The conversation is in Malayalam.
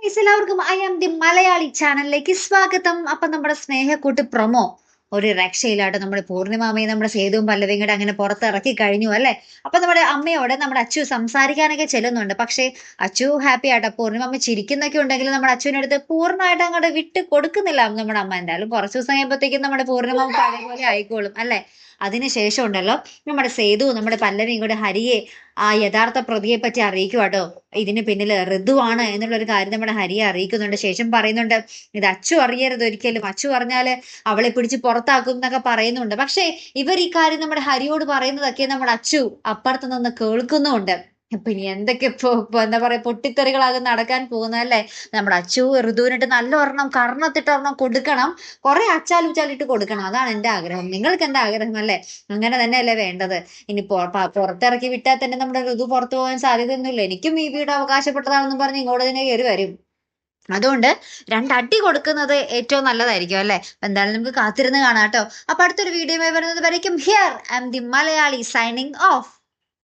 എല്ലാവർക്കും ഐ ആം ദി മലയാളി ചാനലിലേക്ക് സ്വാഗതം. അപ്പൊ നമ്മുടെ സ്നേഹക്കൂട്ട് പ്രൊമോ ഒരു രക്ഷയിലാട്ടോ. നമ്മുടെ പൂർണിമാമയും നമ്മുടെ സേതുവും പല്ലവിയും കൂടെ അങ്ങനെ പുറത്തിറക്കി കഴിഞ്ഞു അല്ലെ. അപ്പൊ നമ്മുടെ അമ്മയോട് നമ്മുടെ അച്ചു സംസാരിക്കാനൊക്കെ ചെല്ലുന്നുണ്ട്. പക്ഷേ അച്ചു ഹാപ്പി ആട്ടോ. പൂർണിമാമ ചിരിക്കുന്നൊക്കെ ഉണ്ടെങ്കിലും നമ്മുടെ അച്ചുവിനടുത്ത് പൂർണ്ണമായിട്ട് അങ്ങോട്ട് വിട്ട് കൊടുക്കുന്നില്ല നമ്മുടെ അമ്മ. എന്തായാലും കുറച്ച് ദിവസം കഴിയുമ്പോഴത്തേക്കും നമ്മുടെ പൂർണിമാമ പഴയ പോലെ ആയിക്കോളും അല്ലെ. അതിനുശേഷം ഉണ്ടല്ലോ നമ്മുടെ സേതു നമ്മുടെ പല്ലവിയും കൂടെ ഹരിയെ ആ യഥാർത്ഥ പ്രതിയെ പറ്റി അറിയിക്കും കേട്ടോ. ഇതിന് പിന്നിൽ ഋതുവാണ് എന്നുള്ള ഒരു കാര്യം നമ്മുടെ ഹരിയെ അറിയിക്കുന്നുണ്ട്. ശേഷം പറയുന്നുണ്ട് ഇത് അച്ചു അറിയരുത് ഒരിക്കലും, അച്ചു പറഞ്ഞാല് അവളെ പിടിച്ച് പുറത്താക്കും എന്നൊക്കെ പറയുന്നുണ്ട്. പക്ഷേ ഇവർ ഈ കാര്യം നമ്മുടെ ഹരിയോട് പറയുന്നതൊക്കെ നമ്മുടെ അച്ചു അപ്പുറത്ത് നിന്ന് കേൾക്കുന്നുമുണ്ട്. അപ്പൊ ഇനി എന്തൊക്കെ എന്താ പറയാ പൊട്ടിത്തെറികളാകും നടക്കാൻ പോകുന്നതല്ലേ. നമ്മുടെ അച്ചു ഋതുവിനിട്ട് നല്ല ഒരെണ്ണം കർണത്തിട്ട് ഒരെണ്ണം കൊടുക്കണം, കുറെ അച്ചാലുച്ചാലിട്ട് കൊടുക്കണം. അതാണ് എന്റെ ആഗ്രഹം. നിങ്ങൾക്ക് എന്താ ആഗ്രഹം അല്ലേ? അങ്ങനെ തന്നെയല്ലേ വേണ്ടത്. ഇനി പുറത്തിറക്കി വിട്ടാൽ തന്നെ നമ്മുടെ ഋതു പുറത്തു പോകാൻ സാധ്യതയൊന്നുമില്ല. എനിക്കും ഈ വീട് അവകാശപ്പെട്ടതാണെന്ന് പറഞ്ഞ് ഇങ്ങോട്ട് തന്നെ കയറി വരും. അതുകൊണ്ട് രണ്ടടി കൊടുക്കുന്നത് ഏറ്റവും നല്ലതായിരിക്കും അല്ലെ. എന്തായാലും നമുക്ക് കാത്തിരുന്ന് കാണാം കേട്ടോ. അപ്പൊ അടുത്തൊരു വീഡിയോ വരുന്നത് വരയ്ക്കും here I am the Malayali signing of.